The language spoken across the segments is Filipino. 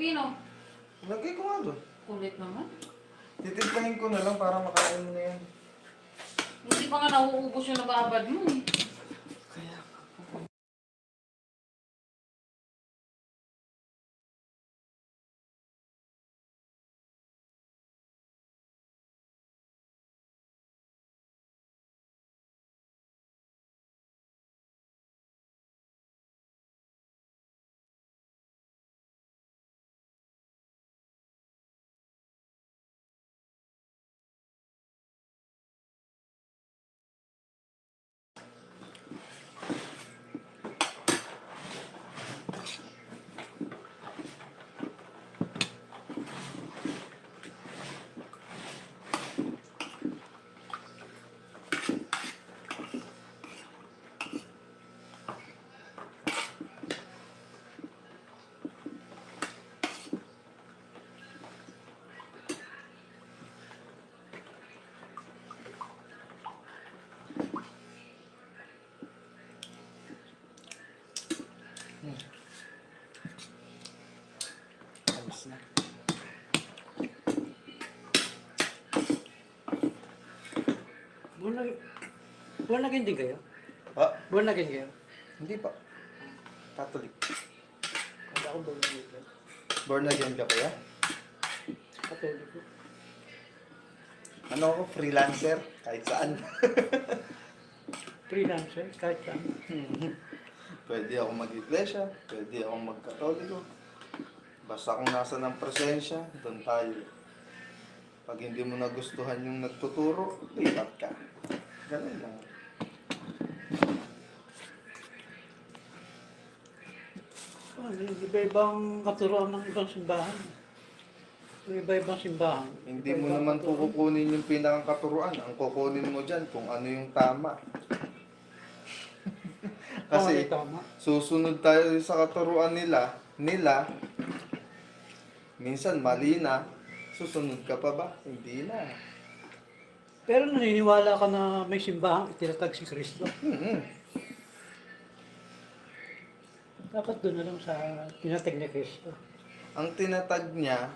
pipino. Lagay ko nga doon. Kulit naman. Titimplahin ko na lang para makain mo na yan. Hindi pa nga nauubos yung nababad mo eh. Kaya ayos na. Born again din kayo? Ah, Born again kayo? hindi pa. Catholic. Hindi ako born again kayo. Born again ka kaya? Catholic ko. Ano ako? Freelancer? Kahit saan. Freelancer, kahit saan. Pwede ako mag-iglesia, pwede ako mag-katoliko. Basta kung nasa ng presensya, doon tayo. Pag hindi mo nagustuhan yung nagtuturo, lipat ka. Ganun lang. Iba-ibang katuruan ng ibang simbahan. Iba-ibang simbahan. Hindi mo naman po kukunin yung pinakakaturuan. Ang kukunin mo dyan kung ano yung tama. Kasi tama. susunod tayo sa katuruan nila, minsan mali na, susunod ka pa ba? Hindi na. Pero naniniwala ka na may simbahang itinatag si Kristo. Dapat doon na lang sa tinatag ni Kristo. Ang tinatag niya,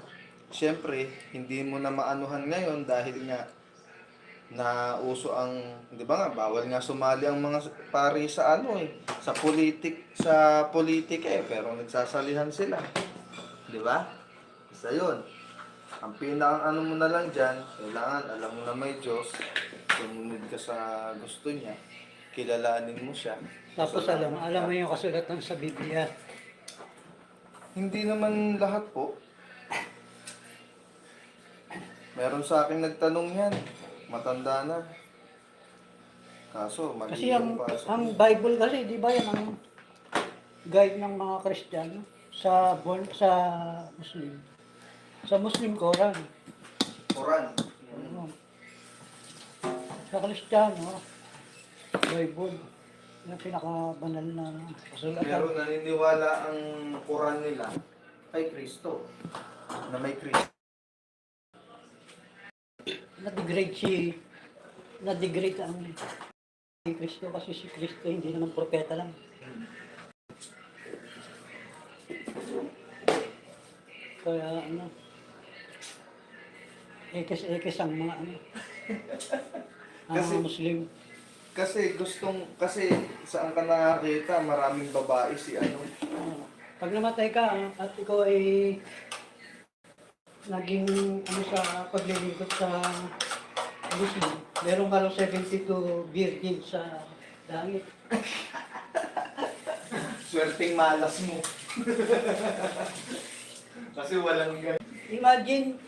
syempre, hindi mo na maanuhan ngayon dahil nga na uso ang, di ba nga, bawal nga sumali ang mga pari sa ano eh, sa politika eh, pero nagsasalihan sila. Di ba? Isa yun. Ang pinakang ano mo na lang dyan, kailangan alam mo na may Diyos, sumunod ka sa gusto niya, kilalanin mo siya. Tapos alam mo yung kasulatan sa Biblia. Hindi naman lahat po. Meron sa akin nagtanong yan. Matanda na. Kaso, mali Kasi ang Bible kasi, di ba yan ang guide ng mga Kristiyano sa Muslim. Sa Muslim, Quran. Quran. Ano? Sa Kristiyano, Bible. Yung pinakabanal na kasulatan. Pero naniniwala ang Quran nila kay Kristo. Na may Kristo. Na-degrade ang si Kristo kasi si Kristo hindi naman propeta lang. Kaya ano, ekes ang mga ano, ang Kasi- mga Muslim. Kasi saan ka nakakita, maraming babae si ano. Pag namatay ka at ikaw ay naging ano sa paglilingkod sa Muslim, meron ka lang 72 virgin sa langit. Swerteng malas mo. Kasi walang ganun. Imagine,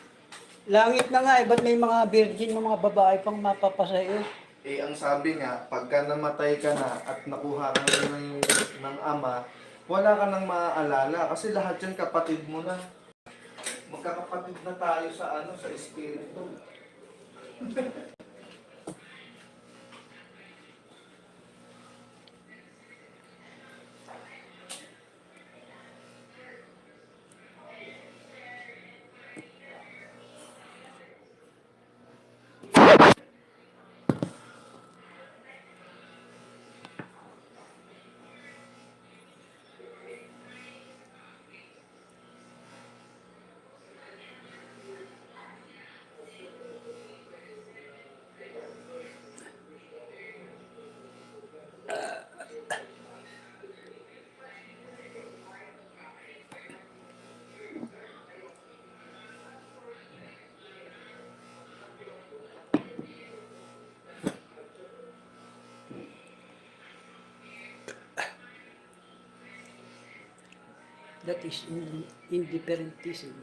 langit na nga eh, ba't may mga virgin ng mga babae pang mapapasa iyo? Eh, ang sabi nga, pagka namatay ka na at nakuha ka na ng ama, wala ka nang maaalala kasi lahat yan kapatid mo na. Magkakapatid na tayo sa ano, sa espiritu. That is indifferentism.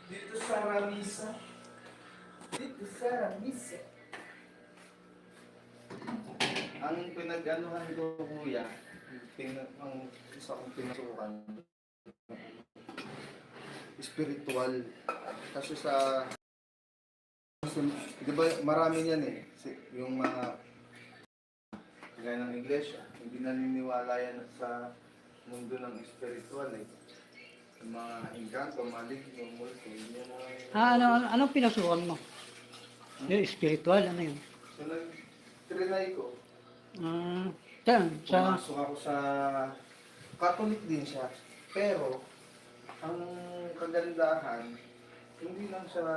Dito sa Ramisa. Dito sa Ramisa. Ang pinag-anuhan ko, kuya, ang isa kong pinasukan, spiritual. Kasi sa, di ba marami yan eh, yung mga, kagaya ng iglesia, hindi naniniwala yan sa mundo ng spiritual eh. Yung mga engkanto, maligno, multo, yun yung mga... Anong pinasukan mo? Yung spiritual, ano yun? So, nag-trinay ko. Sa Pumasok ako sa Catholic din siya. Pero, ang kagandahan, hindi lang siya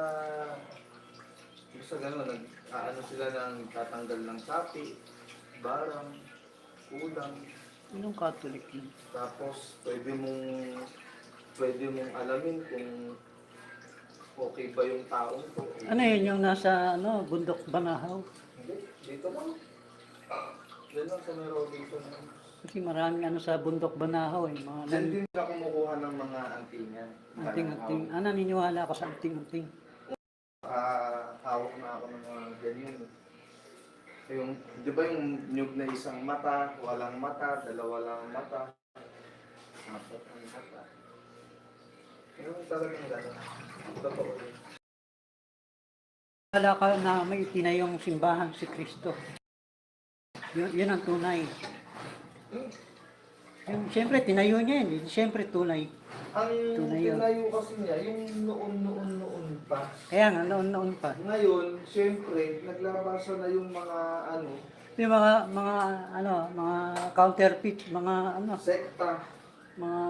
basta gano'n, ano sila ng tatanggal ng sapi, barang, kulang. anong Catholic yun? Tapos, pwede mong alamin kung okay ba yung taong to. Ano yun yung nasa bundok Banahaw? Hindi, dito lang. Diyan lang sa may Robinson. Kasi maraming sa bundok Banahaw eh. Mga Diyan din ka kumukuha ng mga antingan. anting-anting. Naniniwala ako sa anting-anting. Hawak na ako ng mga ganyan. Yung, di ba yung nyug na isang mata, walang mata, dalawa lang mata, apat ang mata. Yung talagang gano'n. Totoo yun. Wala ka na may itinayong simbahan si Kristo. Yun ang tunay. Yung, siyempre, tinayo niya yun. Siyempre, tunay. Ang Tunay yun. tinayo kasi niya, yung noon pa. Kaya nga, noon pa. Ngayon, siyempre, naglalabasan na yung mga Yung mga counterfeit, mga sekta. mga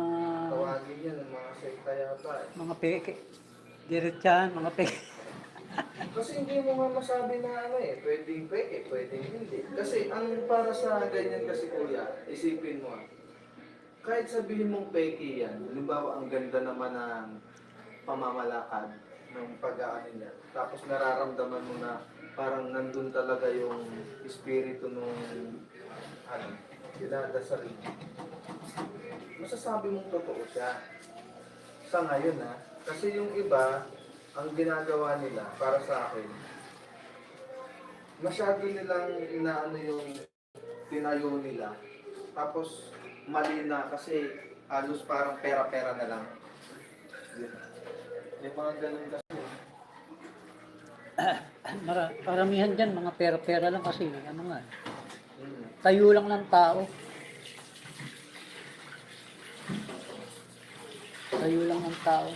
Tawagin yan, ng mga sekta yata eh. mga peke. Diretsahan, mga peke. Kasi hindi mo nga masabi na pwedeng peke, pwedeng hindi. Kasi ang para sa ganyan kasi kuya, isipin mo kahit sabihin mong peke yan, halimbawa ang ganda naman ng pamamalakad ng pag-aano niya. Tapos nararamdaman mo na parang nandun talaga yung espiritu nung dinadasal mo. Masasabi mong totoo siya. Sa ngayon kasi yung iba, ang ginagawa nila para sa akin, masyado nilang inaano yung tinayo nila. Tapos mali na kasi halos parang pera-pera na lang. Yung mga ganun kasi. Karamihan dyan, mga pera-pera lang kasi. Tayo lang ng tao. Tayo lang ng tao.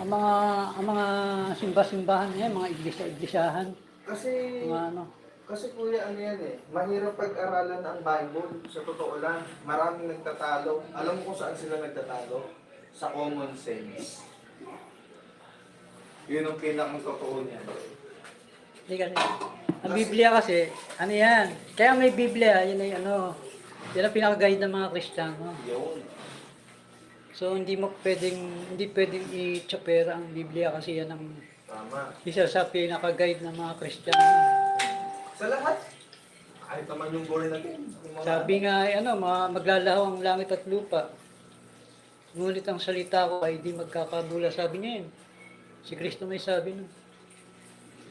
Ang mga simba-simbahan niya, mga iglesia-iglesiahan, Kasi mga Kasi kuya, yan mahirap pag-aralan ang Bible. Sa totoo lang, maraming nagtatalo. Alam mo kung saan sila nagtatalo? Sa common sense. Yun ang pinakang totoo niya. Hindi kasi, ang Biblia kasi, yan? Kaya may Biblia, yun ay yan ang pinaka-guide ng mga Kristiyano. Yun. So hindi pwedeng i-tsapera ang Biblia kasi yan ang Tama. isa sa pinaka-guide ng mga Kristiyano. Sa lahat. Kahit naman yung born natin. Sabi nga maglalaho ang langit at lupa. Ngunit ang salita ko ay di magkakabula, sabi niya yun. Si Kristo may sabi nun.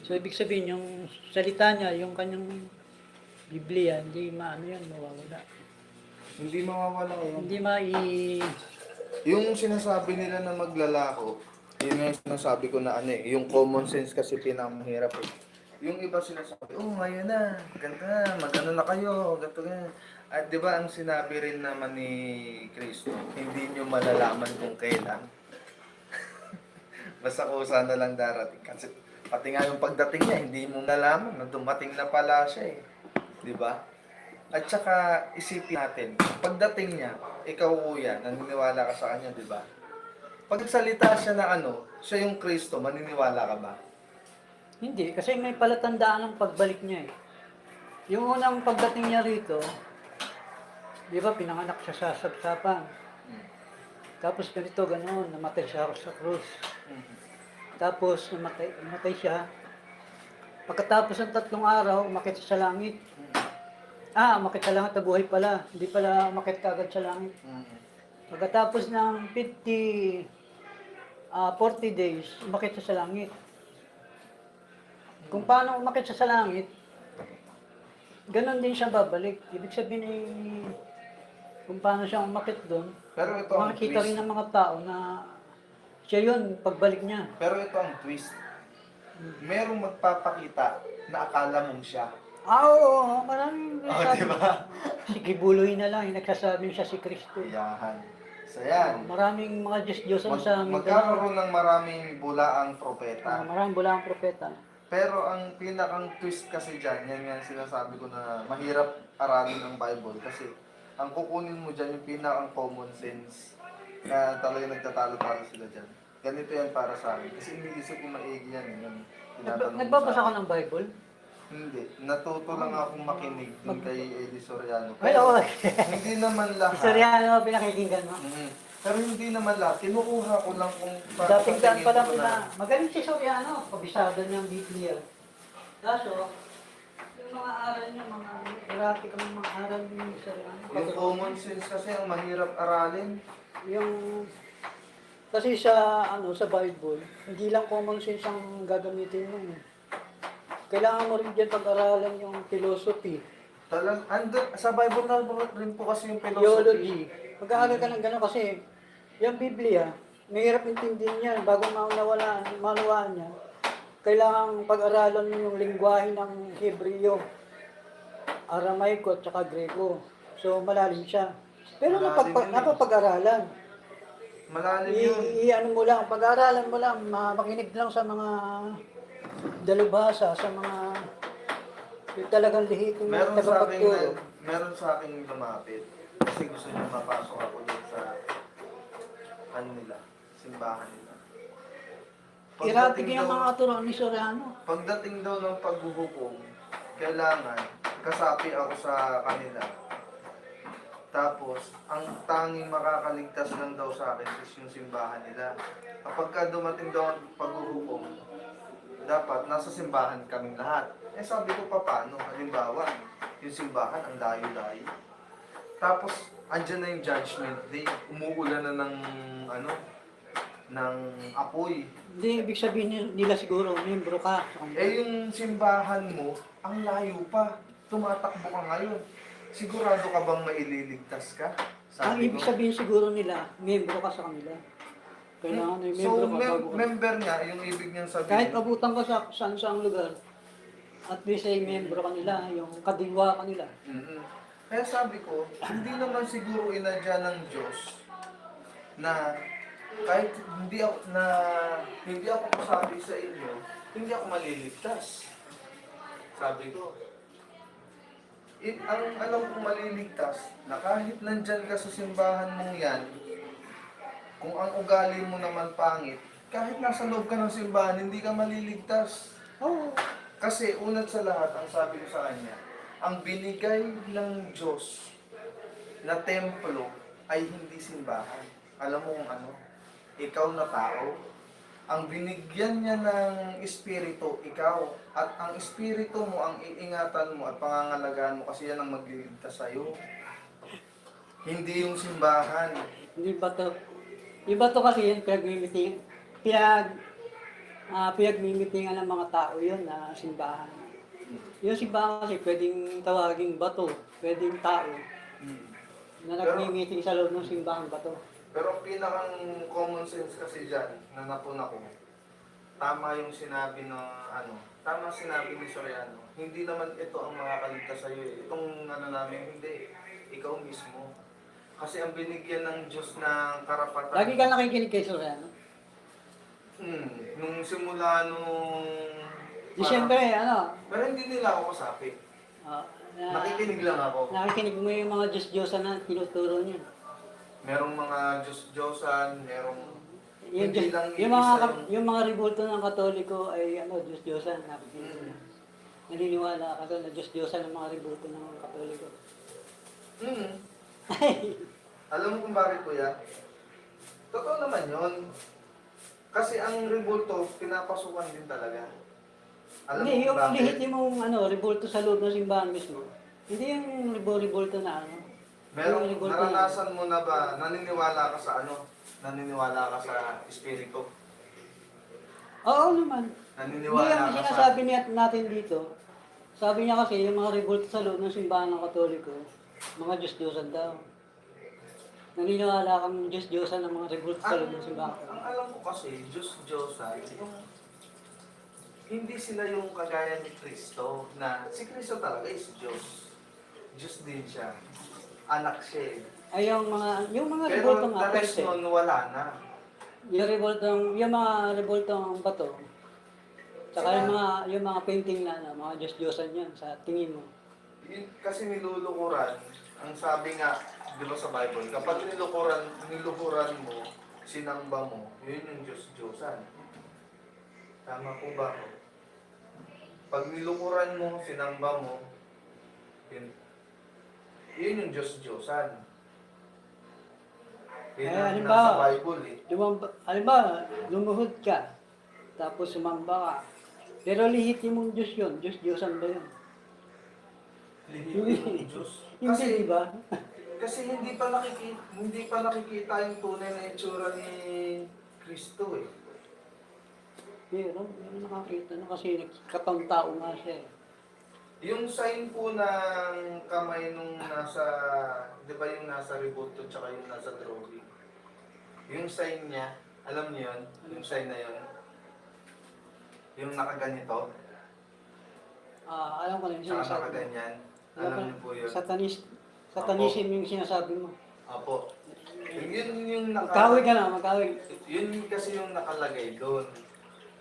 So ibig sabihin, yung salita niya, yung kanyang Biblia, hindi mawawala. Hindi mawawala yun. Hindi Yung sinasabi nila na maglalaho, yun nga yung sinasabi ko na yung common sense kasi pinamahirap eh. Yung iba sinasabi, ngayon na, ganito na, mag-ano na kayo, ganito na. At di ba ang sinabi rin naman ni Kristo, hindi nyo malalaman kung kailan. Basta kusa na lang darating. Kasi pati nga yung pagdating niya, hindi mo nalaman na dumating na pala siya eh. Di ba? At saka isipin natin, pagdating niya, ikaw kuya, naniniwala ka sa kanya, di ba? Pag nagsalita siya na ano, siya yung Kristo, maniniwala ka ba? Hindi, kasi may palatandaan ng pagbalik niya eh. Yung unang pagdating niya rito, di ba pinanganak siya sa sabsapan. Tapos ganito, gano'n, namatay siya sa krus. Tapos namatay siya. Pagkatapos ng 3 araw, umakit siya sa langit. Umakit sa langit, nabuhay pala. Hindi pala umakit kagad sa langit. Pagkatapos ng 40 days, umakit siya sa langit. Kung paano umakit siya sa langit, ganon din siya babalik. Ibig sabihin kung paano siya umakit doon, Pero ito ang makikita twist. rin ng mga tao na siya yun, pagbalik niya. Pero ito ang twist. Merong magpapakita na akala mong siya. Oo, maraming Di ba? Sige, buloy na lang, nagsasabing siya si Kristo. Yahan. So yan. Maraming mga Diyos-Diyosan sa Mindanao. Magkakaroon ng maraming bulaang propeta. Maraming bulang propeta. Pero ang pinakang twist kasi dyan, yan nga sinasabi ko na mahirap aralin ang Bible kasi ang kukunin mo dyan yung pinakang common sense na talaga nagtatalo-talo sila dyan. Ganito yan para sa akin. Kasi iniisip ko maigi yan. Yung tinatanong mo Nagbabasa sa ka akin. ng Bible? Hindi. Natuto lang akong makinig din kay Eddie Soriano. Ay, oo. Hindi naman lahat. Historiano, pinakikinggan mo. Pero hindi naman lahat. Kinukuha ko lang kung Dating daan pa lang ko na, magaling si Soriano, kabisado niyang Biblia. Kaso, yung mga aral niya, mga erratic ang mga aral ni Soriano. Yung common sense kasi ang mahirap aralin. Yung, kasi sa Bible, hindi lang common sense ang gagamitin mo. Kailangan mo rin dyan pag-aralan yung philosophy, Sa Bible na rin po kasi yung philosophy. theology. Mag-aaral ka ng gano'n kasi yung Biblia, mahirap intindihin yan bago maunawaan niya. Kailangan pag-aralan mo yung lingwahe ng Hebreo, Aramaico at saka Grego. So malalim siya. Pero Malalim yun eh. napapag-aralan. Malalim yun. Ano mo lang, pag-aralan mo lang, makinig lang sa mga dalubhasa, sa mga yung talagang lihitin ng Meron sa akin tagapagturo. meron sa akin lumapit. Kasi gusto niya mapasok ako dun sa nila, simbahan nila. Iratig yung mga turuan ni Soriano. Pagdating daw ng paghuhukom, kailangan kasapi ako sa kanila. Tapos, ang tanging makakaligtas lang daw sa akin is yung simbahan nila. Kapag ka dumating daw ang paghuhukom, dapat nasa simbahan kaming lahat. Sabi ko paano? Halimbawa, yung simbahan, ang dayo-dayo. Tapos, andyan na yung judgment day. Umuulan na ng apoy. Hindi, ibig sabihin nila siguro, membro ka. Yung simbahan mo, ang layo pa. Tumatakbo ka ngayon. Sigurado ka bang maililigtas ka? Ang Sabi ibig ko. sabihin siguro nila, membro ka sa kanila. Kailangan na yung membro ka bago ka. Member nga, yung ibig niyang sabihin. Kahit abutan ka sa saan-saang lugar, at least ay membro ka nila, yung kadilwa ka nila. Kaya sabi ko, hindi naman siguro inadya ng Diyos na kahit hindi ako sabi sa inyo, hindi ako maliligtas. Sabi ko, ang alam kong maliligtas, na kahit nandyan ka sa simbahan mong yan, kung ang ugali mo naman pangit, kahit nasa loob ka ng simbahan, hindi ka maliligtas. Oo. Kasi unat sa lahat, ang sabi ko sa kanya, ang binigay ng Diyos na templo ay hindi simbahan. Alam mo kung ano? Ikaw na tao. Ang binigyan niya ng espiritu, ikaw. At ang espiritu mo, ang iingatan mo at pangangalagaan mo kasi yan ang magliligtas sa'yo. Hindi yung simbahan. Hindi ba to? Iba to kasi yun, pinagmimitingan ng mga tao yun na simbahan. Yung simbahan kasi pwedeng tawaging bato, pwedeng tao na nagmimiting sa loob ng simbahan bato. Pero ang pinakang common sense kasi dyan, na napuna ko, tama yung sinabi tama sinabi ni Soriano. Hindi naman ito ang makakaligtas sa'yo eh. Itong namin, hindi. Ikaw mismo. Kasi ang binigyan ng Diyos ng karapatan. Lagi ka nakikinig kay Soriano. Nung simula Disyembre, Pero hindi nila ako kasapi. Nakikinig lang ako. Nakikinig mo yung mga Diyos-Diyosan na tinuturo niya. Merong mga Diyos-Diyosan, merong Hindi lang yung iisa mga, yung mga rebulto ng Katoliko ay ano, Diyos-Diyosan. Naniniwala ka doon na Diyos-Diyosan ng mga rebulto ng Katoliko. Hmm. Alam mo kung bakit, kuya? Totoo naman yun. Kasi ang rebulto, pinapasukan din talaga. Alam mo Hindi, kung yung bakit? lehitimong rebulto sa loob ng simbahan mismo. Hindi yung rebulto na ano. Merong Yung rebulto naranasan mo na ba, naniniwala ka sa ano? Naniniwala ka sa espiritu? Oo naman. Hindi Naniniwala ang ka sa... sinasabi natin dito. Sabi niya kasi, yung mga rebulto sa loob ng simbahan ng Katoliko, mga Diyos-Diyosan daw. Naniniwala kang Diyos-Diyosan ng mga rebulto sa loob ng simbahan. Ang alam ko kasi, Diyos-Diyosan, yung hindi sila yung kagaya ni Kristo, na si Kristo talaga is Diyos. Diyos din siya. Anak siya eh. Ay, yung mga Pero rebulto the nga, rest pwede. nun, wala na. Yung mga rebultong bato, tsaka yung mga painting na, mga Diyos-Diyosan yan sa tingin mo. Yun, kasi nilulukuran, ang sabi nga, di ba sa Bible, kapag nilukuran mo, sinamba mo, yun yung Diyos-Diyosan. Tama po ba ako? Pag nilukuran mo, sinamba mo, yun yung Diyos-Diyosan. Yun Ay, ang halimbawa, nasa Bible eh. Halimbawa, lumuhod ka, tapos sumamba ka. Pero lehitimong Diyos yun. Diyos-Diyosan ba yun? Lihitin ng Diyos. Hindi, di ba? Kasi hindi pa nakikita yung tunay na itsura ni Kristo eh. Pero, yung nakakita na kasi katang tao nga siya eh. Yung sign po ng kamay nung nasa, di ba yung nasa rebulto tsaka yung nasa trophy? Yung sign niya, alam niyo yun? Yung sign na yun? Yung nakaganito, Alam ko na yung tsaka sinasabi mo. nakaganyan. Alam niyo po yun? Satanism yung sinasabi mo. Apo. Yun yung Magkawig ka na, magkawig. Yun kasi yung nakalagay doon.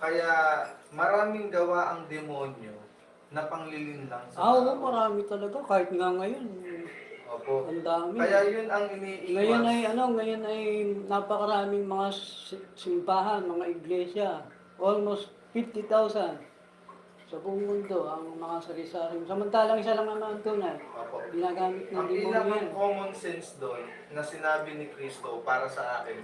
Kaya maraming gawa ang demonyo na panglilin lang sa Oo, tao. marami talaga. Kahit nga ngayon, Opo. ang dami. Kaya yun ang iniiwas. Ngayon ay napakaraming mga simbahan, mga iglesia. Almost 50,000 sa buong mundo ang mga sari-saring. Samantalang isa lang naman ang tunay. Opo. Ginagamit ng Ang demonyo pinakang yan. common sense doon na sinabi ni Kristo para sa akin,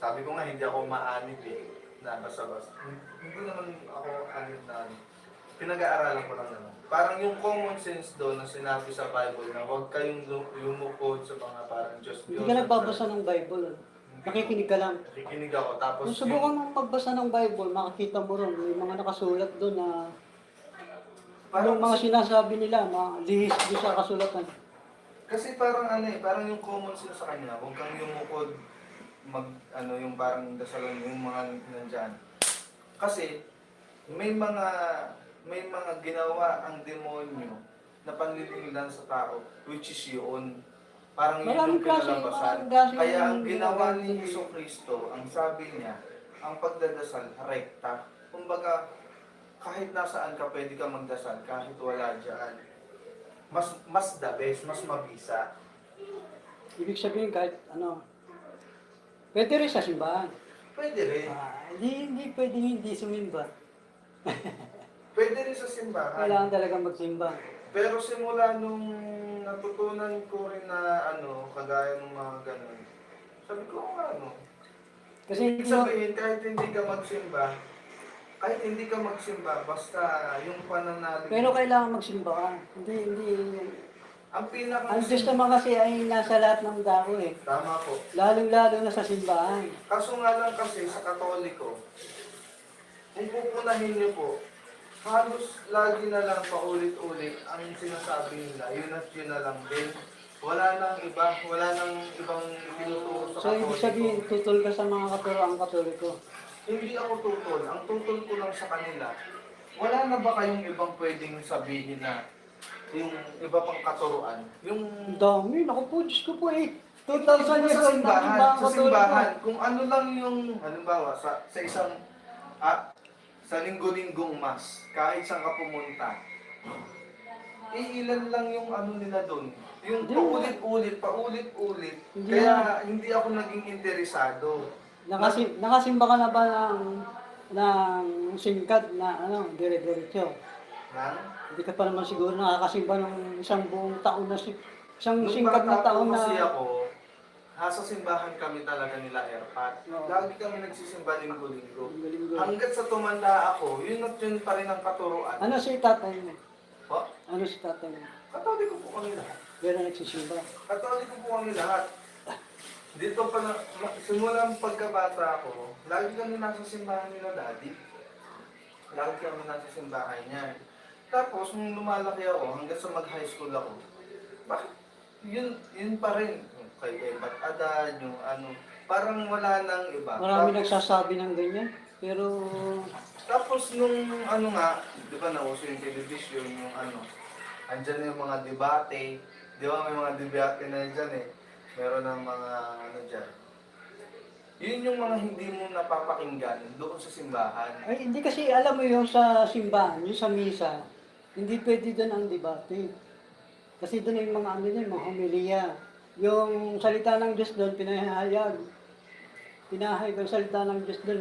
sabi ko nga hindi ako maanib eh, na basta-basta. Hindi naman ako anib na ano. Pinag-aaralan ko lang naman. Parang yung common sense doon na sinabi sa Bible na huwag kayong lumukod sa mga parang Diyos. Hindi ka nagbabasa ng Bible. Nakikinig ka lang. Nakikinig ako. Tapos Kung subukan mong magbasa ng Bible, makikita mo ron, may mga nakasulat doon na yung mga sinasabi nila, mga lihis doon sa kasulatan. Kasi parang ano eh, parang yung common sense sa kanya, huwag kang lumukod yung parang dasalan yung mga nandyan. Kasi may mga ginawa ang demonyo na panlililan sa tao, which is yun. Parang yun Maraming yung klase, pinalabasan. maraming klase Kaya ang yung ginawa ginagawa ni ni- Hesus Kristo, ang sabi niya, ang pagdadasal, rekta. Kumbaga, kahit nasaan ka, pwede ka magdasal, kahit wala dyan. Mas the best, mas mabisa. Ibig sabihin kahit pwede rin sa simbahan. Pwede rin. Hindi pwedeng hindi sumimba. Pwede rin sa simbahan. Kailangan talaga magsimba. Pero simula nung natutunan ko rin na kagaya ng mga ganun, sabi ko, Kasi ibig sabihin, kahit hindi ka magsimba, basta yung pananalig. pero kailangan magsimba ka. Hindi. Ang pinaka... Ang Diyos naman kasi ay nasa lahat ng tao eh. Tama po. Lalong-lalo na sa simbahan. Kaso nga lang kasi sa Katoliko, kung pupunahin niyo po, halos lagi na lang paulit-ulit ang sinasabi nila, yun at yun na lang din. Wala nang ibang tinuturo sa So ibig Katoliko. sabihin, tutol ka sa mga katuroang Katoliko. Hindi ako tutol. Ang tutol ko lang sa kanila, wala na ba kayong ibang pwedeng sabihin na yung iba pang katuruan? Yung Ang dami, naku po, Diyos ko po eh. 2,000 years sa old na simbahan, mga sa Katoliko. simbahan, kung ano lang yung, halimbawa, sa isang, sa linggo-linggong mas, kahit saan ka pumunta, ilan lang yung nila doon. Yung Hindi. paulit-ulit. Hindi Kaya hindi ako naging interesado. Nakasimba ka na ba ng singkat na dire-diretso? Nang, Hindi ka pa naman siguro nakakasimba ng isang buong taon na isang nung singkat na bata taon po na kasi ako, nasa simbahan kami talaga nila Airpat. Oo. Lagi kami nagsisimba linggo-linggo. linggo-linggo. Hanggat sa tumanda ako, yun at yun pa rin ang katuruan. Ano si tatay mo? Po? Ano si tatay mo? Katoliko po kami lahat. Pero nagsisimba. Katoliko po kami lahat. Dito pa na, simula ang pagkabata ko, lagi kami nasa simbahan nila daddy. Lagi kami nasa simbahan niya. Tapos, nung lumalaki ako, hanggang sa mag-high school ako, bakit? Yun pa rin. Yung kay Ebat Adan, yung ano, parang wala nang iba. Marami Tapos, nagsasabi ng ganyan. Pero tapos nung ano nga, di ba nauso yung television, yung ano, andyan yung mga debate, di ba may mga debate na dyan eh. Meron ng mga ano dyan. Yun yung mga hindi mo napapakinggan doon sa simbahan. ay hindi kasi alam mo yung sa simbahan, yung sa misa, hindi pwede doon ang debate. Kasi doon yung mga ano yun, mga homilia. Yung salita ng Diyos doon, pinahayag. Pinahayag ang salita ng Diyos doon,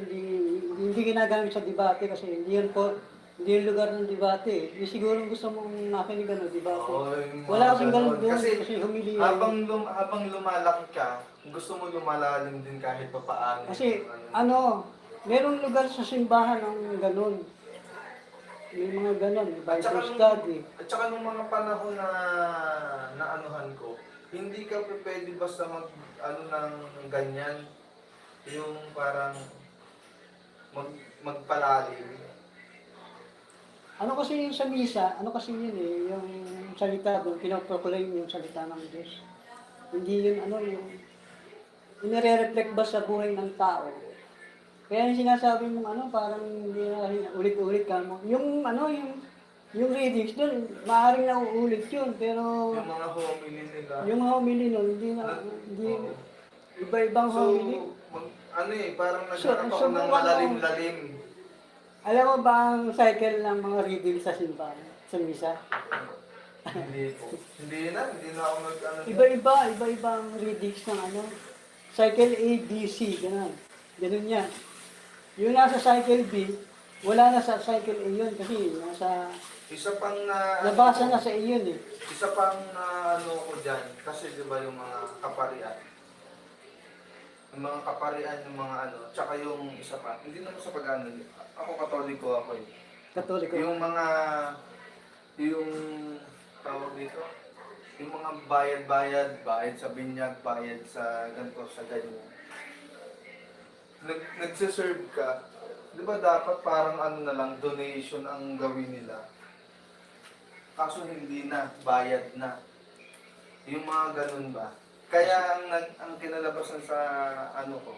hindi ginagamit sa debate kasi hindi yun yung lugar ng debate. Yung siguro gusto mong nakinigan ng debate. Oo, yung mga Wala kasing ganun doon Kasi kasi homilia. habang lumalaki ka, gusto mo lumalalim din kahit pa paano. Kasi Yung merong lugar sa simbahan ng ganun. May mga ganun, may At saka Bible nung- study. At saka nung mga panahon na anuhan ko, hindi ka pwede basta ano ng ganyan, yung parang magpalalim. Ano kasi yung sa misa, ano kasi yun eh, yung salita doon, pinoproclaim yung salita ng Diyos. Hindi yun yung inire-reflect ba sa buhay ng tao. Kaya yung sinasabi mong parang hindi na ulit-ulit ka mo. Yung readings doon, maaaring nauulit yun, pero Yung mga homily nila. yung homily nun, hindi, iba-ibang homily. Parang So, nagkaroon ako ng subukan mo. malalim-lalim. Alam mo ba ang cycle ng mga readings sa simbahan, sa misa? Hindi po. Hindi na ako nag-ano. Iba-iba ang readings ng cycle A, B, C, ganun. Ganun yan. Yung nasa cycle B, wala na sa cycle A yun kasi nasa, Isa pang na... nabasa na sa A yun eh. Isa pang ano ko dyan, kasi di ba yung mga kaparian. Yung mga kaparian, yung mga ano, tsaka yung isa pa, hindi naman sa pag-ano, ako katoliko ako eh. Katoliko. Yung tawag dito, yung mga bayad sa binyag, bayad sa ganito, sa ganyan. Nagsiserve ka, di ba dapat parang ano na lang, donation ang gawin nila. Kaso hindi na, bayad na. Yung mga ganun ba? Kaya ang kinalabasan sa ano ko,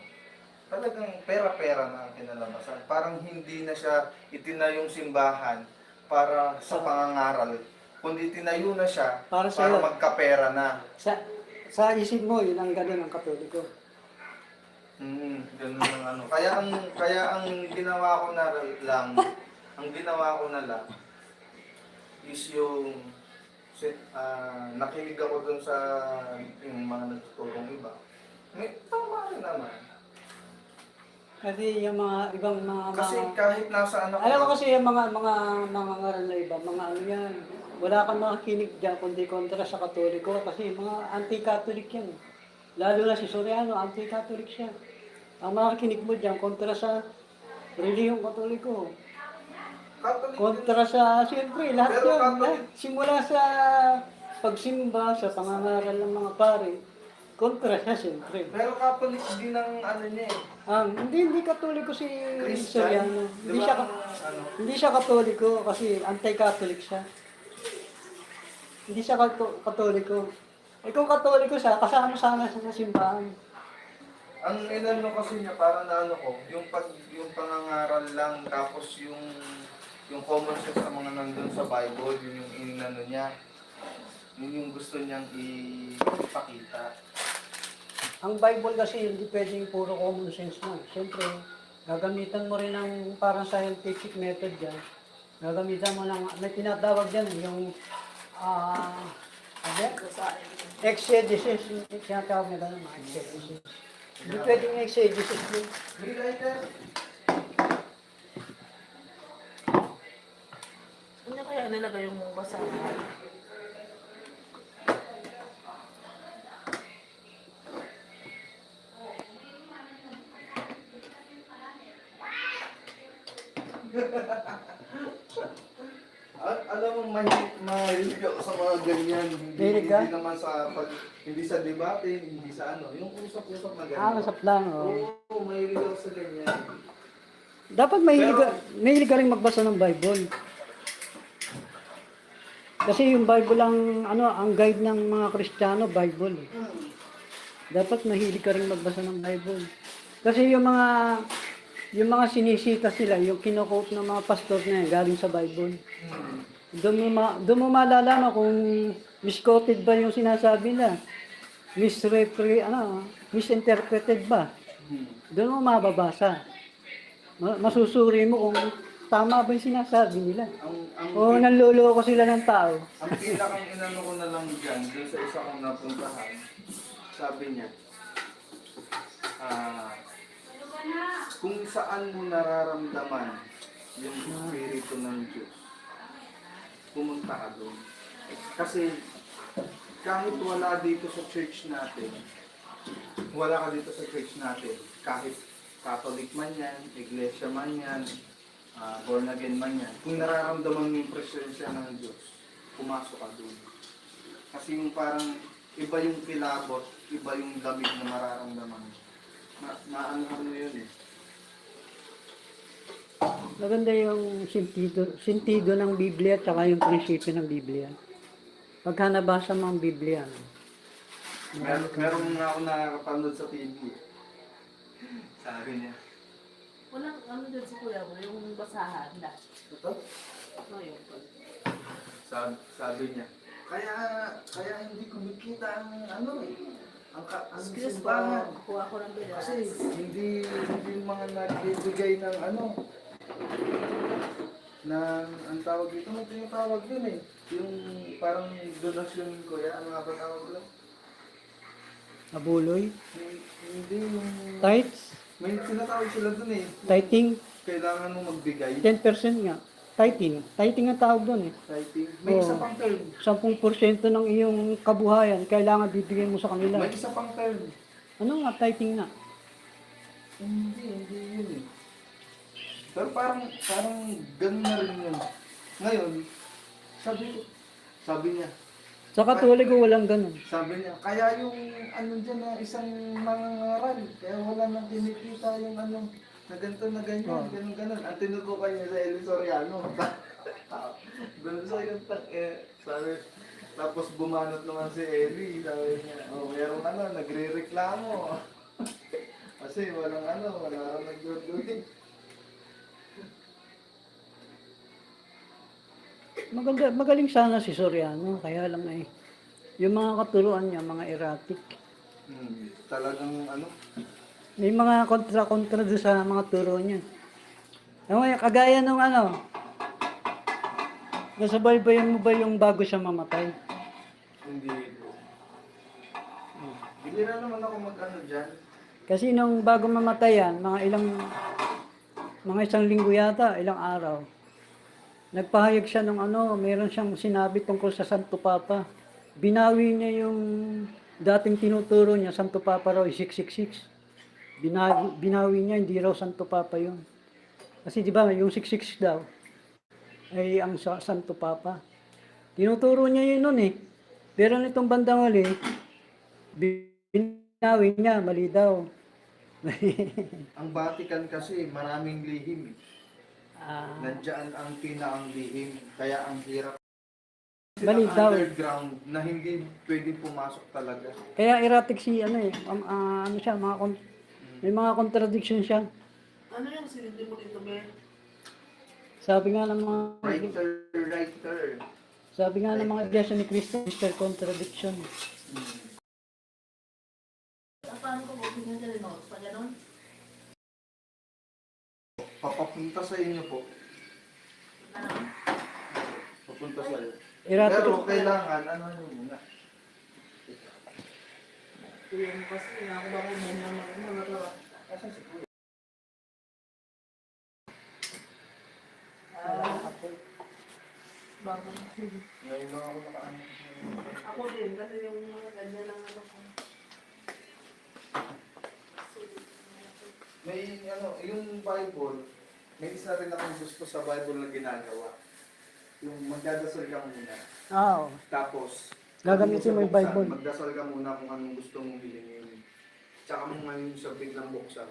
talagang pera-pera na ang kinalabasan. Parang hindi na siya itinayong simbahan para sa pangangaral, kundi tinayo na siya Para para sa'yo. magkapera na. Sa isip mo, yun ang ganun ang katoliko. Ganun ang ano. Kaya ang ginawa ko na lang, is yung nakinig ako dun sa yung mga nagtutulong iba. May tama rin naman. Kasi yung mga ibang Kasi kahit nasa ano alam mo kasi yung mga ngaral na iba, mga yan, wala kang makikinig dyan kundi kontra sa katoliko kasi mga anti-catholic yan. Lalo na si Soriano, anti-catholic siya. Ang makikinig mo dyan kontra sa relihiyong katoliko. Catholic Kontra sa, siyempre, lahat Pero yan. Catholic- Lahat. Simula sa pagsimba, sa pangangaral ng mga pare, kontra siya, siyempre. Pero Catholic din ang ano niya eh. Hindi katoliko si Christian. Soriano. Di ba, Hindi siya katoliko kasi anti-catholic siya. Hindi siya katoliko. Eh kung katoliko siya, kasama sana siya sa simbahan. ang inano kasi niya para na ano ko, yung pangangaral lang tapos yung common sense sa mga nandun sa Bible, yun yung inano niya. Yun yung gusto niyang ipakita. Ang Bible kasi hindi pwedeng puro common sense lang. Siyempre, gagamitan mo rin ng parang scientific method dyan. Gagamitan mo ng, may tinatawag dyan, yung exegesis, yung tinatawag nila ng mga exegesis. Hindi pwedeng exegesis mo. May lighter. Ano kaya nilagay yung basahan? Alam mo, mahilig ako sa mga ganyan. Hindi, Mahilig ka? hindi naman sa hindi sa debate, hindi sa ano. Yung usap-usap na ganyan. Masap lang. Oh. Oo, mahilig ako sa ganyan. Dapat mahilig ka rin magbasa ng Bible. Kasi yung Bible ang guide ng mga Kristiyano, Bible. Dapat mahilig ka rin magbasa ng Bible. Kasi yung mga sinisita sila, yung kino-quote ng mga pastor na yan, galing sa Bible. Doon mo malalaman kung misquoted ba yung sinasabi nila. Misinterpreted ba? Doon mo mababasa. Masusuri mo kung tama ba yung sinasabi nila. O nanloloko sila ng tao. Ang pinakang inano ko na lang dyan, dun sa isa kong napuntahan, sabi niya, kung saan mo nararamdaman yung espiritu ng Diyos, pumunta ka doon. Kasi kahit wala dito sa church natin, kahit Catholic man yan, Iglesia man yan, born again man yan, kung nararamdaman mo yung presensya ng Diyos, pumasok ka doon. Kasi yung parang iba yung kilabot, iba yung lamig na mararamdaman mo. Maanohan mo yun eh. Maganda yung sentido ng Biblia at saka yung prinsipyo ng Biblia. Pagka nabasa mo ang Biblia, Meron nga ako nakakapanood sa TV. Sabi niya, Walang ano dyan si kuya mo, yung basahan. ito? Ano yun? Sabi niya, kaya hindi kumikita ang ano eh. Ang Excuse po, simbahan. kuha ko ng bilas. Kasi hindi yung mga nagbibigay ng ano, na ang tawag dito, may tinatawag dun eh. Yung parang donasyon ko, ano nga ba tawag lang? abuloy, Hindi yung... tithes, May tinatawag sila dun eh. tithing, Kailangan mo magbigay. 10% nga. Tithing ang tawag doon eh. Typing. May isa pang term. 10% ng iyong kabuhayan, kailangan bibigyan mo sa kanila. May isa pang term. Ano nga, tithing nga? Hindi yun eh. Pero parang ganun na rin yun. Ngayon, sabi niya, Sa Katoliko walang ganun. sabi niya, kaya yung ano dyan na isang mangangaral, kaya wala nang kinikita yung ano, na ganito na ganyan, ganun. Ang tinutukan niya sa Eli Soriano. Ganun sa yung sabi, tapos bumanot naman si Eli, sabi niya, merong nagre-reklamo. Kasi walang wala nagduduhin. Magaling sana si Soriano, kaya lang yung mga katuruan niya, mga erratic. Talagang May mga kontra doon sa mga turo niya. Kagaya nung nasabaybayan mo ba yung bago siya mamatay? hindi. Hindi na naman ako dyan. Kasi nung bago mamatay yan, mga isang linggo yata, ilang araw, nagpahayag siya nung meron siyang sinabi tungkol sa Santo Papa. Binawi niya yung dating tinuturo niya, Santo Papa raw, 666. Binawi niya, hindi raw Santo Papa yun. Kasi di ba, yung 666 daw, ay ang Santo Papa. Tinuturo niya yun nun eh. Pero nitong bandang huli, binawi niya, mali daw. Ang Vatican kasi maraming lihim. Nandiyan ang pinakang lihim. Kaya ang hirap. Mali Silang daw. underground na hindi pwedeng pumasok talaga. Kaya erratic si siya, may mga contradiction siya. Ano yung sinindi mo dito, Ben? Sabi nga ng mga Writer. Sabi nga ng mga iglesia ni Cristo, Mr. Contradiction. Paano ko bukingin ka rin, no? Pa ganon? Papapunta sa inyo po. Ano? Papunta sa inyo. Erratic. Pero kailangan, nyo muna. Kuya mo kasi, ako ba kung mga tara. Asan si Kuya? Bago. Ngayon lang ako nakaano. Ako din, kasi yung mga ganyan lang ano ko. May ano, yung Bible, may isa rin akong gusto sa Bible na ginagawa. Yung magdadasal ka muna. Oo. Tapos, Gagamitin mo yung buksan, Bible. magdasal ka muna kung anong gusto mong hilingin. Tsaka mo ngayon sa biglang buksan.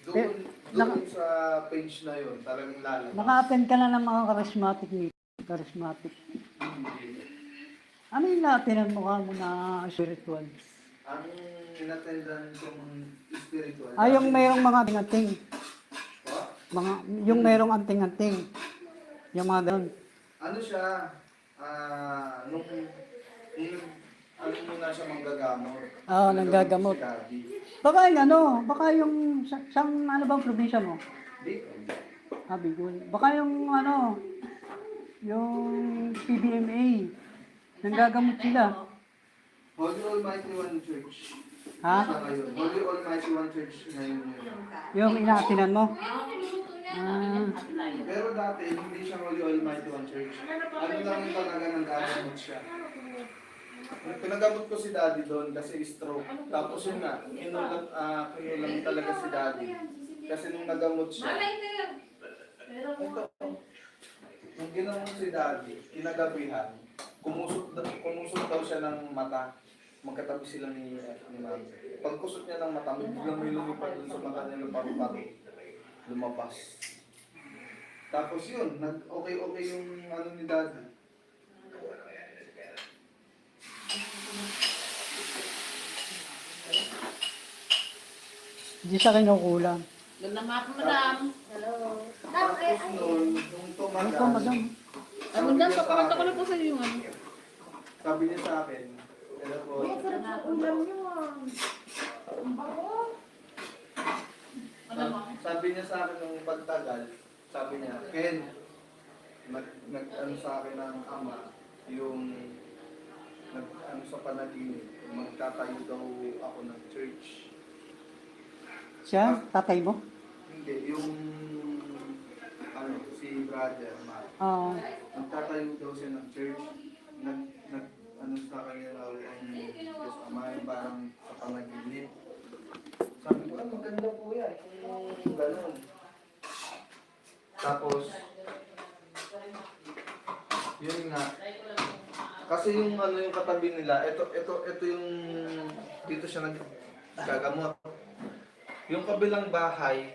Doon sa page na yun, talagang lalabas. Naka-attend ka na ng mga charismatic meeting. Charismatic. Ano yung na-attendan mo ka mo na spiritual? Ang inattendan kong spiritual. Yung mayroong mga anting-anting. What? Yung mayroong anting-anting. Yung mga ganun. Ano siya, nung ano muna siya manggagamot. Oo, nanggagamot. Si Daddy. Baka yung ano, baka yung, siyang ano bang probinsya mo? Dito. Bicol. Baka yung ano, yung PBMA. Nanggagamot sila. Holy Almighty One Church. Ha? Siya ngayon. Holy Almighty One Church ngayon yun. Yung inaatinan mo? Pero dati, hindi siya Holy Almighty One Church. Ano lang yung talaga nanggagamot siya. Pinagamot ko si Daddy doon kasi stroke. Tapos yun nga, kinulang talaga si Daddy. Kasi nung nagamot siya, ito, nung ginamot si Daddy, kinagabihan, kumusot daw siya ng mata. Magkatabi sila ni Ma'am. Pagkusot niya ng mata, biglang may lumipad dun sa mata niya ng paru-paro. Lumabas. Tapos yun, okay yung ano ni Daddy. Hindi sa kinukulang. Doon naman ako, madam. Tapos noon, nung Ito, tumagal, madam. Ay, madam, papakanta ko na po sa iyo yung ano. sabi niya sa akin, hello po, sabi niya sa akin nung pagtagal, sabi niya, Ken, nag-ano sa akin ng ama, yung nag-ano sa panaginip, magtatayo daw ako ng church. Siya, tatay mo? Hindi, yung ano, si brother, Mark. Magtatayo daw siya ng church. Ano sa kanya raw ang Diyos Ama, yung parang sa panaginip. Sabi ko, maganda po yan. Kung gano'n. Tapos, yun nga. Kasi yung ano yung katabi nila, ito yung dito siya naggagamot. Yung kabilang bahay,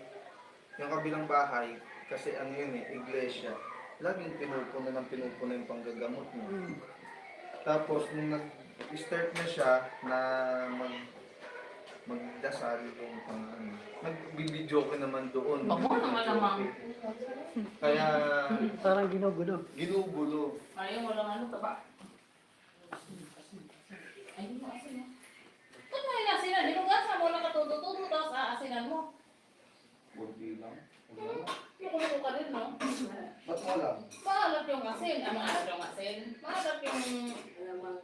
kasi ano yun iglesia, laging pinupuno yung panggagamot mo. Tapos, nung nag-start na siya na magdasal yung pang ano, nagbibidyo ko naman doon. Bako ng alamang. Kaya, Parang ginugulo. ginugulo. Ayaw, walang ano, taba. Ay, hindi mo asin. Ito mo yung asinan. Dinugasan mo lang katuto-tuto, tapos aasinan mo. Kunti lang. Nakuloko ka din, no? Ba't wala? Maalat yung asin. Maalat yung asin. Maalat yung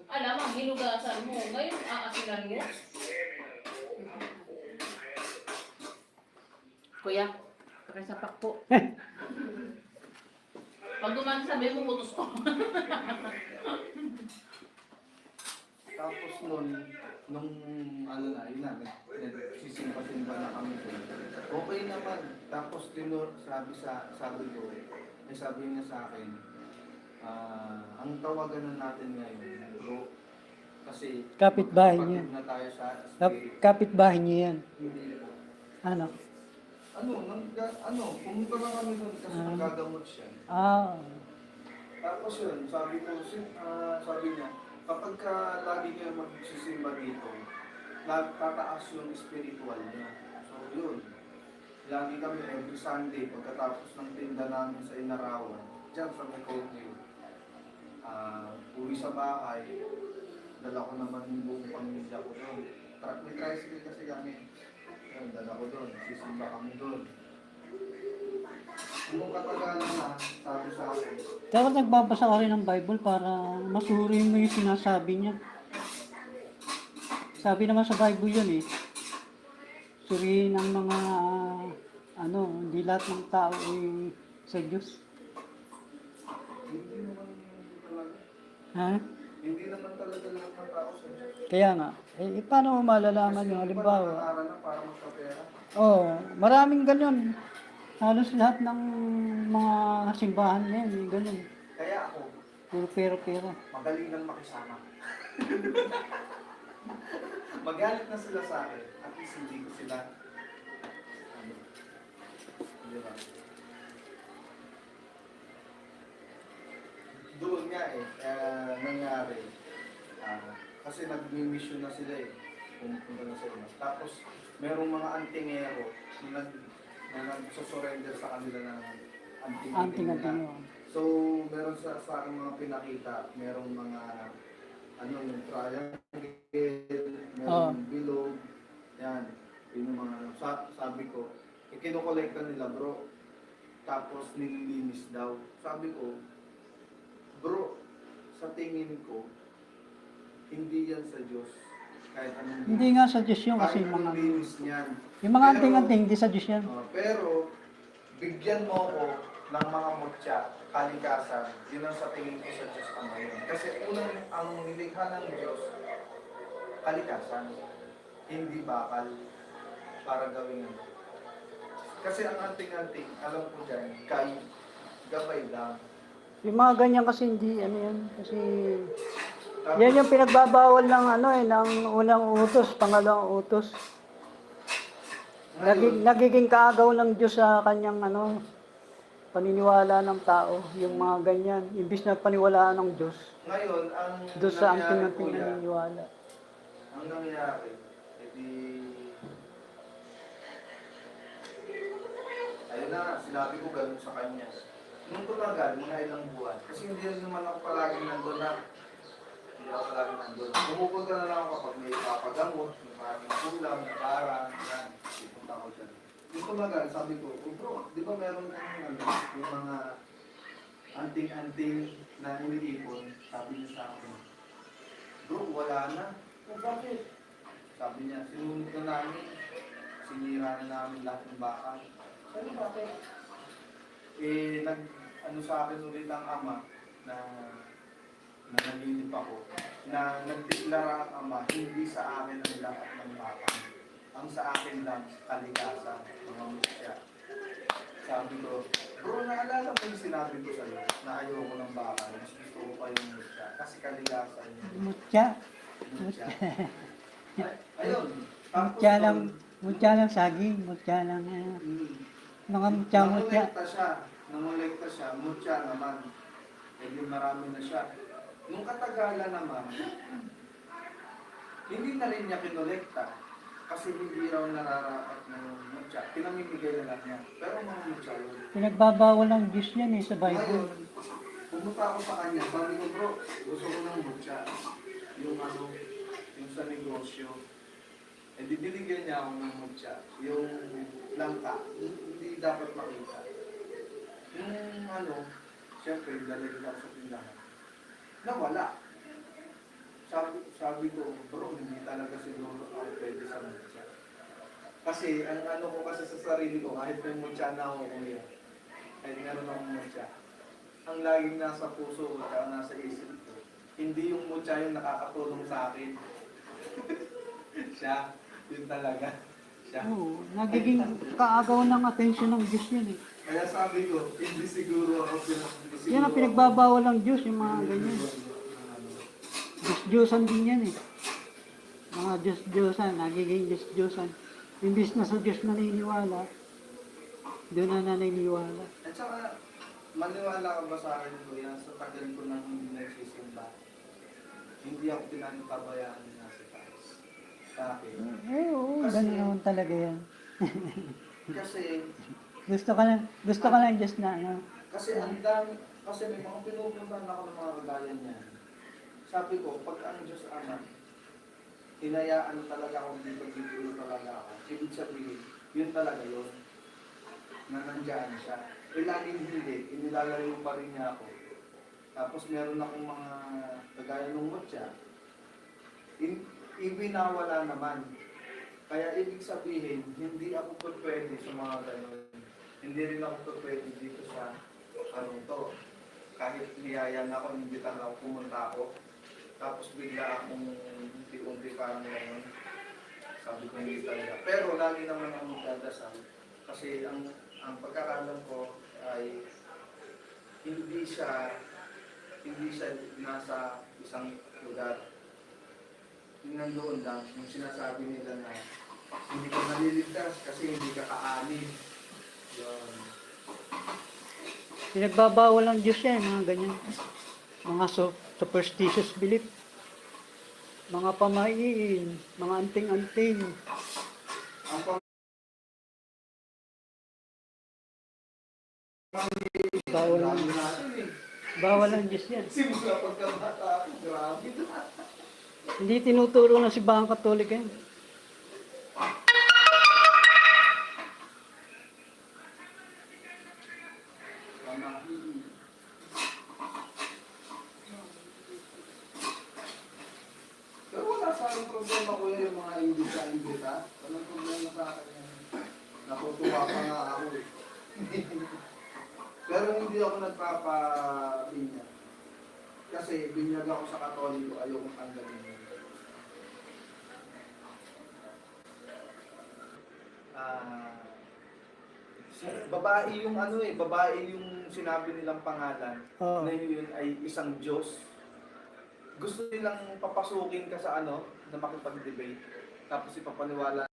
alamang hinugasan mo. Ngayon, aasinan mo. Kuya, pakisapak po. Pag dumaan sabi mo, putos ko. Tapos nung ano na, yun na, nagsisimpa-simpa na kami doon. Okay naman. Tapos sabi ko, sabi niya sa akin, ang tawagan na natin ngayon, bro, kasi Kapitbahay niya. magkapatid na tayo sa Kapitbahay niya yan. hindi po. Ano? Pumunta lang kami doon kasi nagagamot siya. Tapos yun, sabi niya, kapag lagi kayo magsisimba dito, tataas yung spiritual niya. So yun, lagi kami every Sunday, pagkatapos ng tinda namin sa Inarawan, dyan sa Mekoteo, uwi sa bahay, dala ko naman yung buong pamilya ko doon. May tricycle kasi kami. Ayun, dala ko doon, sisimba kami doon. Nung katagalan na, sabi sa akin, Dapat nagbabasa ka rin ng Bible para masurin mo yung sinasabi niya. sabi naman sa Bible yun eh, suriin ang mga, hindi lahat ng tao ay sa Diyos. Hindi naman talaga. Ha? Hindi naman talaga lahat ng tao sa Diyos. Kaya nga, paano mo malalaman yung Kasi halimbawa? nangangaral na para magpapera. Maraming ganyan. Halos lahat ng mga simbahan ngayon, ganyan. Kaya ako, Puro pera-pera. magaling lang makisama. Magalit na sila sa akin. At least hindi ko sila ano, di ba? Doon nga nangyari. Kasi nag-mission na sila eh. Pumunta na sila. Tapos, merong mga antingero na nagsusurrender sa kanila ng Anting nila. yun. So, meron sa aking mga pinakita, merong mga yung triangle, merong bilog, yan, yun yung mga, sabi ko, kinukolekta nila bro, tapos nililinis daw. Sabi ko, bro, sa tingin ko, hindi yan sa Diyos. Kahit anong Hindi nga sa Diyos yun kasi kahit mga, anong linis niyan. yung mga Pero, anting-anting, hindi sa Diyos yan. pero, bigyan mo ko ng mga mutya, kalikasan, yun ang sa tingin ko sa Diyos ang ngayon. Kasi unang, ang nilikha ng Diyos, kalikasan, hindi bakal para gawin ano. Kasi ang anting-anting, alam ko dyan, gabay lang. Yung mga ganyan kasi hindi, yan, kasi, Tapos, yan yung pinagbabawal ng ng unang utos, pangalawang utos. ngayon, Nagiging kaagaw ng Diyos sa kanyang paniniwala ng tao, yung mga ganyan. Imbis na paniwalaan ng Diyos, ngayon, ang doon sa nangyari, anting-anting kuya, naniniwala. ang nangyari, edi, ayun na, sinabi ko ganun sa kanya. Nung tumagal, mga ilang buwan, kasi hindi rin naman ako palaging nandun na, hindi ako palaging nandun. Pumupunta na lang ako kapag may papagamot, may maraming kulang, parang, yan, pupunta ako dyan. Nung tumagal, sabi ko, oh bro, di ba meron kang yung mga anting-anting na iniipon, sabi niya sa akin, bro, wala na. Oh, bakit? Sabi niya, sinunod na namin, sinira na namin lahat ng bakal. Sabi, bakit? Ano sa akin ulit ang ama na nalilip ako, na nagdeklara ang ama, hindi sa akin ang lahat ng bakal. Ang sa akin lang, kalikasan, mga musya. Sabi ko, bro, naalala mo yung sinabi ko sa'yo na ayoko ng bakal, mas gusto ko pa yung musya. Kasi kalikasan yun. Mutya. Musya. Ayun. Tapos Mutya lang saging, mutya lang, mga mutya. Nangolekta siya, mutya naman. Hindi marami na siya. Nung katagalan naman, hindi na rin niya kinolekta. Kasi hindi raw nararapat ng mutya. Pinamimigay na lang niya. Pero mga mutya yun. Pinagbabawal ng Diyos yan sa Ngayon, Bible. pumunta ako sa kanya. Sabi ko, bro, gusto ko ng mutya. Yung sa negosyo. Eh, di binigyan niya ako ng mutya. Yung langka, hindi dapat makita. Yung siyempre, lalagyan ako sa tindahan. Nawala. Sabi ko, bro, hindi talaga siguro ako pwede sa mutya. Kasi, ang ko kasi sa sarili ko, kahit may mutya na ako, kuya. Kahit meron akong mutya. Ang laging nasa puso ko, at nasa isip ko, hindi yung mutya yung nakakatulong sa akin. Siya, yun talaga. Siya. Oo, nagiging kaagaw ng atensyon ng Diyos yan Kaya sabi ko, hindi siguro ako Yan ang pinagbabawal ng Diyos, yung mga ganyan. Diyos-Diyosan din yan Mga Diyos-Diyosan, nagiging Diyos-Diyosan. Imbis na sa Diyos naniniwala, doon na naniniwala. At saka, maniwala ka ba sa akin, kuya, sa tagal ko nang hindi nagsisimba, hindi ako pinanipabayaan ng nasa taas. Bakit? Oo, ganun naman talaga yan. Kasi, Gusto ka lang Diyos na, kasi ang dami, kasi may mga pinupuntahan ako ng mga kagaya niya. Sabi ko, pag ang Diyos Ama, hinayaan talaga akong dito talaga ako. Ibig sabihin, yun talaga yun. Na nandiyan siya. Laging hindi, inilalayo pa rin niya ako. Tapos meron akong mga kagaya ng mutya. ibinawala naman. Kaya ibig sabihin, hindi ako pwede sa mga ganun. Hindi rin ako pwede dito sa anong to. Kahit niyayan ako, imbitan ako, pumunta ako. Tapos bigla akong unti-unti parang ngayon. Sabi ko hindi talaga. Pero lagi naman ako magdadasal. Kasi ang pagkakalam ko ay hindi siya nasa isang lugar. Yung nandoon lang, yung sinasabi nila na hindi ka naliligtas kasi hindi ka kaanin. Yun. Pinagbabawal ng Diyos yan, mga ganyan. Mga superstitious belief. Mga pamahiin, mga anting-anting. Ang pang- Bawal ng, Grabe natin eh. bawal ng Diyos yan. Simula pagkabata ako, grabe na. Hindi tinuturo ng simbahang Katolik yan. Pamahiin. Pero wala sa akin problema ko yung mga imbita. Walang problema sa akin yan. Natutuwa pa nga ako eh. Pero hindi ako nagpapabinyag. Kasi binyag ako sa Katoliko, ayokong tanggalin yun. Babae yung babae yung sinabi nilang pangalan Oo. na yun ay isang Diyos. Gusto nilang papasukin ka sa na makipag-debate. Tapos ipapaniwala